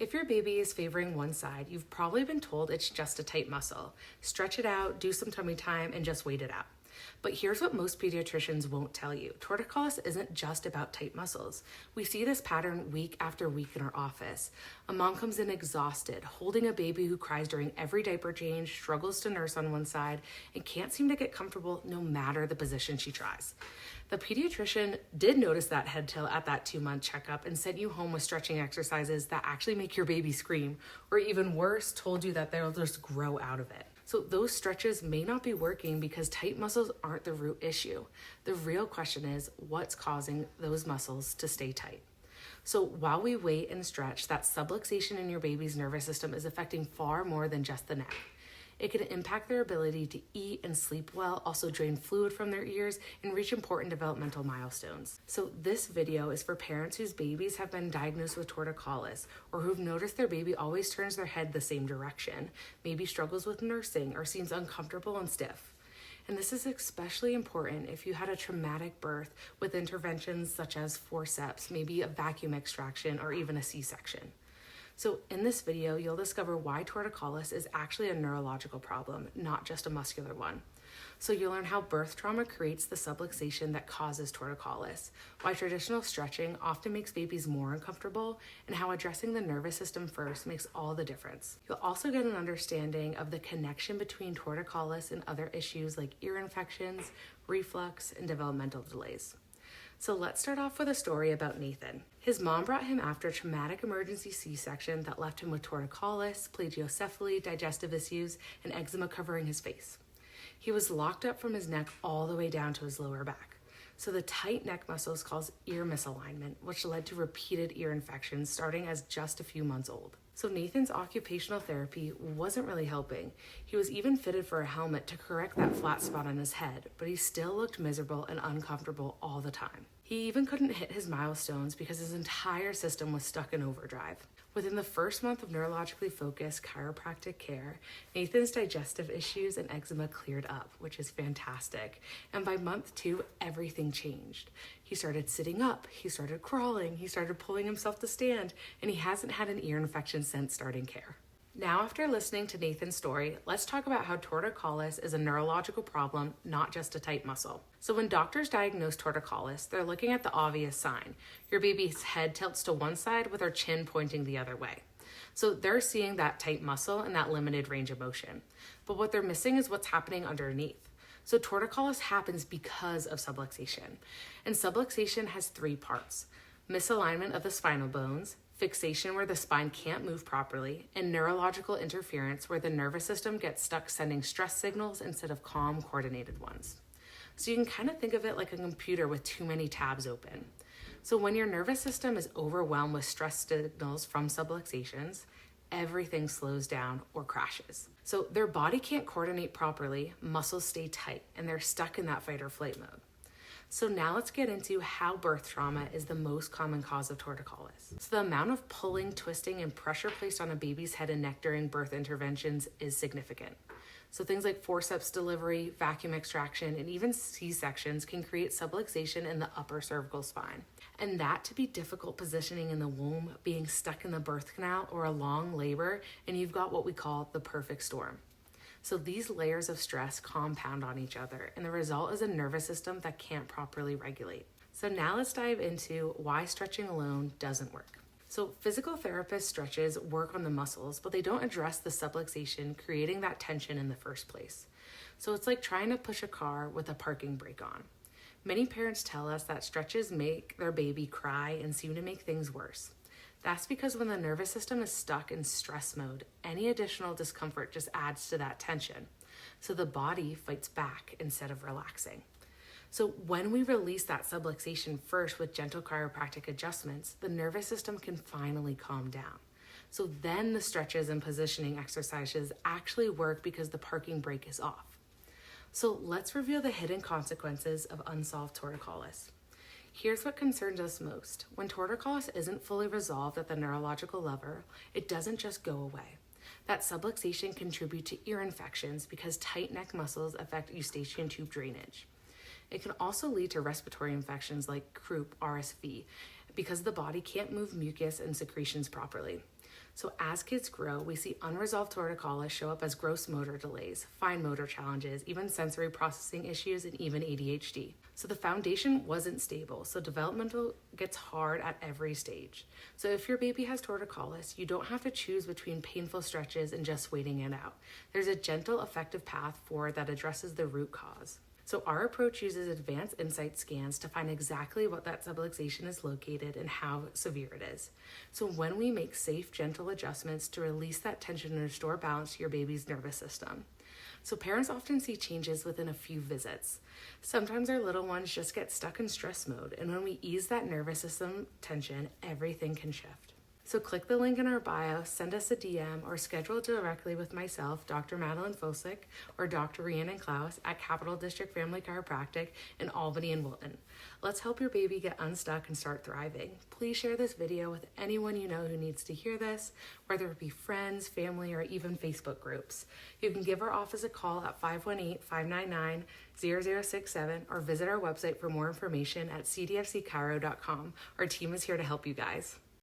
If your baby is favoring one side, you've probably been told it's just a tight muscle. Stretch it out, do some tummy time, and just wait it out. But here's what most pediatricians won't tell you. Torticollis isn't just about tight muscles. We see this pattern week after week in our office. A mom comes in exhausted, holding a baby who cries during every diaper change, struggles to nurse on one side, and can't seem to get comfortable no matter the position she tries. The pediatrician did notice that head tilt at that 2-month checkup and sent you home with stretching exercises that actually make your baby scream, or even worse, told you that they'll just grow out of it. So those stretches may not be working because tight muscles aren't the root issue. The real question is what's causing those muscles to stay tight. So while we wait and stretch, that subluxation in your baby's nervous system is affecting far more than just the neck. It can impact their ability to eat and sleep well, also drain fluid from their ears, and reach important developmental milestones. So this video is for parents whose babies have been diagnosed with torticollis, or who've noticed their baby always turns their head the same direction, maybe struggles with nursing, or seems uncomfortable and stiff. And this is especially important if you had a traumatic birth with interventions such as forceps, maybe a vacuum extraction, or even a C-section. So in this video, you'll discover why torticollis is actually a neurological problem, not just a muscular one. So you'll learn how birth trauma creates the subluxation that causes torticollis, why traditional stretching often makes babies more uncomfortable, and how addressing the nervous system first makes all the difference. You'll also get an understanding of the connection between torticollis and other issues like ear infections, reflux, and developmental delays. So let's start off with a story about Nathan. His mom brought him after a traumatic emergency C-section that left him with torticollis, plagiocephaly, digestive issues, and eczema covering his face. He was locked up from his neck all the way down to his lower back. So the tight neck muscles caused ear misalignment, which led to repeated ear infections starting as just a few months old. So Nathan's occupational therapy wasn't really helping. He was even fitted for a helmet to correct that flat spot on his head, but he still looked miserable and uncomfortable all the time. He even couldn't hit his milestones because his entire system was stuck in overdrive. Within the first month of neurologically focused chiropractic care, Nathan's digestive issues and eczema cleared up, which is fantastic. And by month 2, everything changed. He started sitting up, he started crawling, he started pulling himself to stand, and he hasn't had an ear infection since starting care. Now, after listening to Nathan's story, let's talk about how torticollis is a neurological problem, not just a tight muscle. So when doctors diagnose torticollis, they're looking at the obvious sign. Your baby's head tilts to one side with her chin pointing the other way. So they're seeing that tight muscle and that limited range of motion. But what they're missing is what's happening underneath. So torticollis happens because of subluxation. And subluxation has 3 parts: misalignment of the spinal bones, fixation where the spine can't move properly, and neurological interference where the nervous system gets stuck sending stress signals instead of calm, coordinated ones. So you can kind of think of it like a computer with too many tabs open. So when your nervous system is overwhelmed with stress signals from subluxations, everything slows down or crashes. So their body can't coordinate properly, muscles stay tight, and they're stuck in that fight or flight mode. So now let's get into how birth trauma is the most common cause of torticollis. So the amount of pulling, twisting, and pressure placed on a baby's head and neck during birth interventions is significant. So things like forceps delivery, vacuum extraction, and even C-sections can create subluxation in the upper cervical spine. And that to be difficult positioning in the womb, being stuck in the birth canal, or a long labor, and you've got what we call the perfect storm. So these layers of stress compound on each other, and the result is a nervous system that can't properly regulate. So now let's dive into why stretching alone doesn't work. So physical therapist stretches work on the muscles, but they don't address the subluxation, creating that tension in the first place. So it's like trying to push a car with a parking brake on. Many parents tell us that stretches make their baby cry and seem to make things worse. That's because when the nervous system is stuck in stress mode, any additional discomfort just adds to that tension. So the body fights back instead of relaxing. So when we release that subluxation first with gentle chiropractic adjustments, the nervous system can finally calm down. So then the stretches and positioning exercises actually work because the parking brake is off. So let's review the hidden consequences of unsolved torticollis. Here's what concerns us most. When torticollis isn't fully resolved at the neurological level, it doesn't just go away. That subluxation contributes to ear infections because tight neck muscles affect eustachian tube drainage. It can also lead to respiratory infections like croup, RSV, because the body can't move mucus and secretions properly. So as kids grow, we see unresolved torticollis show up as gross motor delays, fine motor challenges, even sensory processing issues, and even ADHD. So the foundation wasn't stable, so developmental gets hard at every stage. So if your baby has torticollis, you don't have to choose between painful stretches and just waiting it out. There's a gentle, effective path forward that addresses the root cause. So our approach uses advanced insight scans to find exactly what that subluxation is located and how severe it is. So when we make safe, gentle adjustments to release that tension and restore balance to your baby's nervous system. So parents often see changes within a few visits. Sometimes our little ones just get stuck in stress mode, and when we ease that nervous system tension, everything can shift. So click the link in our bio, send us a DM, or schedule directly with myself, Dr. Madeline Fosick, or Dr. Rhiannon Klaus at Capital District Family Chiropractic in Albany and Wilton. Let's help your baby get unstuck and start thriving. Please share this video with anyone you know who needs to hear this, whether it be friends, family, or even Facebook groups. You can give our office a call at 518-599-0067 or visit our website for more information at cdfcchiro.com. Our team is here to help you guys.